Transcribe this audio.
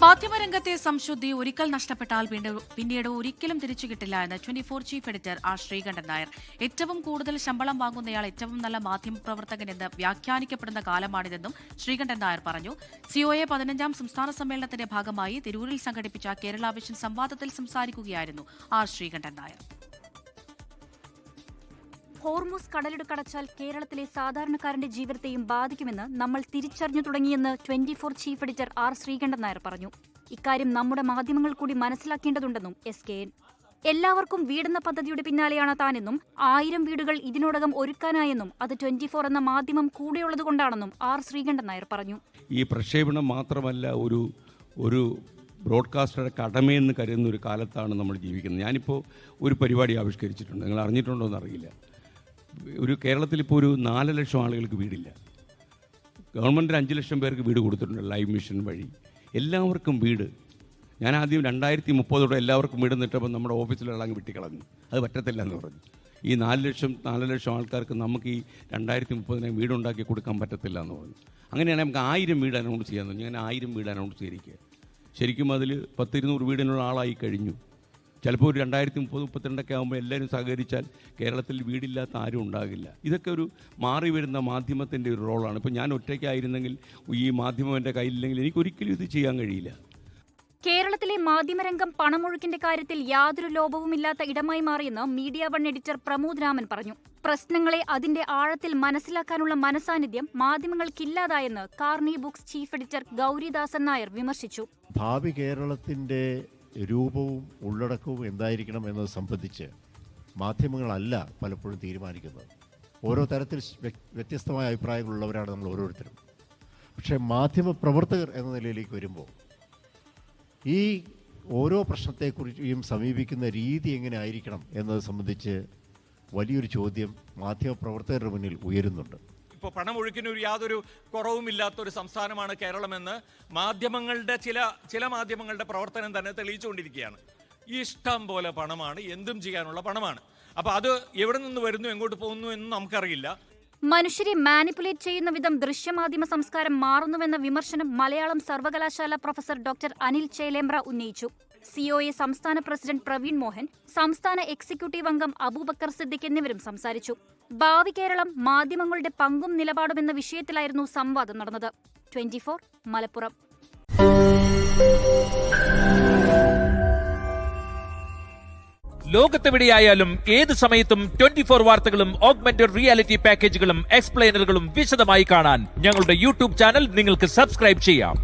മാധ്യമരംഗത്തെ സംശുദ്ധി ഒരിക്കൽ നഷ്ടപ്പെട്ടാൽ പിന്നീട് ഒരിക്കലും തിരിച്ചു കിട്ടില്ല എന്ന് 24 chief editor R Sreekandan Nair. ഏറ്റവും കൂടുതൽ ശമ്പളം വാങ്ങുന്നയാൾ ഏറ്റവും നല്ല മാധ്യമപ്രവർത്തകൻ എന്ന് വ്യാഖ്യാനിക്കപ്പെടുന്ന കാലമാണിതെന്നും ശ്രീകണ്ഠൻ നായർ പറഞ്ഞു. COA 15ാം സംസ്ഥാന സമ്മേളനത്തിന്റെ ഭാഗമായി തിരൂരിൽ സംഘടിപ്പിച്ച കേരള വിഷൻ സംവാദത്തിൽ സംസാരിക്കുകയായിരുന്നു ആർ ശ്രീകണ്ഠൻ നായർ. ഹോർമുസ് കടലിടുക്കടച്ചാൽ കേരളത്തിലെ സാധാരണക്കാരന്റെ ജീവിതത്തെയും ബാധിക്കുമെന്ന് നമ്മൾ തിരിച്ചറിഞ്ഞു തുടങ്ങിയെന്ന് 24 chief editor R Sreekandan Nair പറഞ്ഞു. ഇക്കാര്യം നമ്മുടെ മാധ്യമങ്ങൾ കൂടി മനസ്സിലാക്കേണ്ടതുണ്ടെന്നും SKN. എല്ലാവർക്കും വീടെന്ന പദ്ധതിയുടെ പിന്നാലെയാണ് താനെന്നും 1000 വീടുകൾ ഇതിനോടകം ഒരുക്കാനായെന്നും അത് 24 എന്ന മാധ്യമം കൂടെയുള്ളതുകൊണ്ടാണെന്നും ആർ ശ്രീകണ്ഠൻ നായർ പറഞ്ഞു. ഈ പ്രക്ഷേപണം മാത്രമല്ല ഒരു ബ്രോഡ്കാസ്റ്ററുടെ കടമയെന്ന് കരുതുന്ന ഒരു കാലത്താണ് നമ്മൾ ജീവിക്കുന്നത്. ഞാനിപ്പോൾ ഒരു പരിപാടി ആവിഷ്കരിച്ചിട്ടുണ്ട്, നിങ്ങൾ അറിഞ്ഞിട്ടുണ്ടോ എന്നറിയില്ല. കേരളത്തിലിപ്പോൾ ഒരു 4 ലക്ഷം ആളുകൾക്ക് വീടില്ല. ഗവൺമെൻറ് 5 ലക്ഷം പേർക്ക് വീട് കൊടുത്തിട്ടുണ്ട് ലൈവ് മിഷൻ വഴി. എല്ലാവർക്കും വീട്. ഞാൻ ആദ്യം 2030 എല്ലാവർക്കും വീട് നിട്ടപ്പോൾ നമ്മുടെ ഓഫീസിലുള്ള വെട്ടിക്കളഞ്ഞു. അത് പറ്റത്തില്ല എന്ന് പറഞ്ഞു. ഈ 4 ലക്ഷം ആൾക്കാർക്ക് നമുക്ക് ഈ 2030 വീടുണ്ടാക്കി കൊടുക്കാൻ പറ്റത്തില്ല എന്ന് പറഞ്ഞു. അങ്ങനെയാണെങ്കിൽ നമുക്ക് 1000 വീട് അനൗൺസ് ചെയ്യാൻ തോന്നി. ഞാൻ 1000 വീട് അനൗൺസ് ചെയ്തിരിക്കുക. ശരിക്കും അതിൽ 10-200 വീടിനുള്ള ആളായി കഴിഞ്ഞു. ചിലപ്പോൾ ഒരു 2030-32 ആകുമ്പോൾ എല്ലാവരും സഹകരിച്ചാൽ കേരളത്തിൽ വീടില്ലാത്ത ആരും ഉണ്ടാകില്ല. ഇതൊക്കെ ഒരു മാറി വരുന്ന മാധ്യമത്തിൻ്റെ ഒരു റോളാണ്. ഇപ്പോൾ ഞാൻ ഒറ്റയ്ക്കായിരുന്നെങ്കിൽ, ഈ മാധ്യമം എൻ്റെ കയ്യിലില്ലെങ്കിൽ എനിക്കൊരിക്കലും ഇത് ചെയ്യാൻ കഴിയില്ല. കേരളത്തിലെ മാധ്യമരംഗം പണമൊഴുക്കിന്റെ കാര്യത്തിൽ യാതൊരു ലോപവുമില്ലാത്ത ഇടമായി മാറിയെന്ന് Media One editor Pramod Raman പറഞ്ഞു. പ്രശ്നങ്ങളെ അതിന്റെ ആഴത്തിൽ മനസ്സിലാക്കാനുള്ള മനസാന്നിധ്യം മാധ്യമങ്ങൾക്കില്ലാതായെന്ന് Karni Books chief editor Gauridasan Nair വിമർശിച്ചു. ഭാവി കേരളത്തിന്റെ രൂപവും ഉള്ളടക്കവും എന്തായിരിക്കണം എന്നത് സംബന്ധിച്ച് മാധ്യമങ്ങളല്ല പലപ്പോഴും തീരുമാനിക്കുന്നത്. ഓരോ തരത്തിൽ വ്യത്യസ്തമായ അഭിപ്രായങ്ങളുള്ളവരാണ് നമ്മൾ ഓരോരുത്തരും. പക്ഷേ മാധ്യമ പ്രവർത്തകർ എന്ന നിലയിലേക്ക് വരുമ്പോൾ ഈ ഓരോ പ്രശ്നത്തെക്കുറിച്ചും സമീപിക്കുന്ന രീതി എങ്ങനെ ആയിരിക്കണം എന്നത് സംബന്ധിച്ച് വലിയൊരു ചോദ്യം മാധ്യമപ്രവർത്തകരുടെ മുന്നിൽ ഉയരുന്നുണ്ട്. ഇപ്പോൾ പണമൊഴുക്കിന് യാതൊരു കുറവുമില്ലാത്ത ഒരു സംസ്ഥാനമാണ് കേരളമെന്ന് മാധ്യമങ്ങളുടെ ചില മാധ്യമങ്ങളുടെ പ്രവർത്തനം തന്നെ തെളിയിച്ചുകൊണ്ടിരിക്കുകയാണ്. ഇഷ്ടം പോലെ പണമാണ്, എന്തും ചെയ്യാനുള്ള പണമാണ്. അപ്പോൾ അത് എവിടെ നിന്ന് വരുന്നു, എങ്ങോട്ട് പോകുന്നു എന്ന് നമുക്കറിയില്ല. മനുഷ്യരെ മാനിപ്പുലേറ്റ് ചെയ്യുന്ന വിധം ദൃശ്യമാധ്യമ സംസ്കാരം മാറുന്നുവെന്ന വിമർശനം മലയാളം സർവകലാശാല പ്രൊഫസർ ഡോക്ടർ അനിൽ ചേലേമ്പ്ര ഉന്നയിച്ചു. COA സംസ്ഥാന പ്രസിഡന്റ് പ്രവീൺ മോഹൻ, സംസ്ഥാന എക്സിക്യൂട്ടീവ് അംഗം അബൂബക്കർ സിദ്ദിഖ് എന്നിവരും സംസാരിച്ചു. ഭാവി കേരളം, മാധ്യമങ്ങളുടെ പങ്കും നിലപാടും എന്ന വിഷയത്തിലായിരുന്നു സംവാദം നടന്നത്. 24 മലപ്പുറം. ലോകത്തെവിടെയായാലും ഏത് സമയത്തും 24 വാർത്തകളും ഓഗ്മെന്റഡ് റിയാലിറ്റി പാക്കേജുകളും എക്സ്പ്ലെയിനറുകളും വിശദമായി കാണാൻ ഞങ്ങളുടെ YouTube ചാനൽ നിങ്ങൾക്ക് സബ്സ്ക്രൈബ് ചെയ്യാം.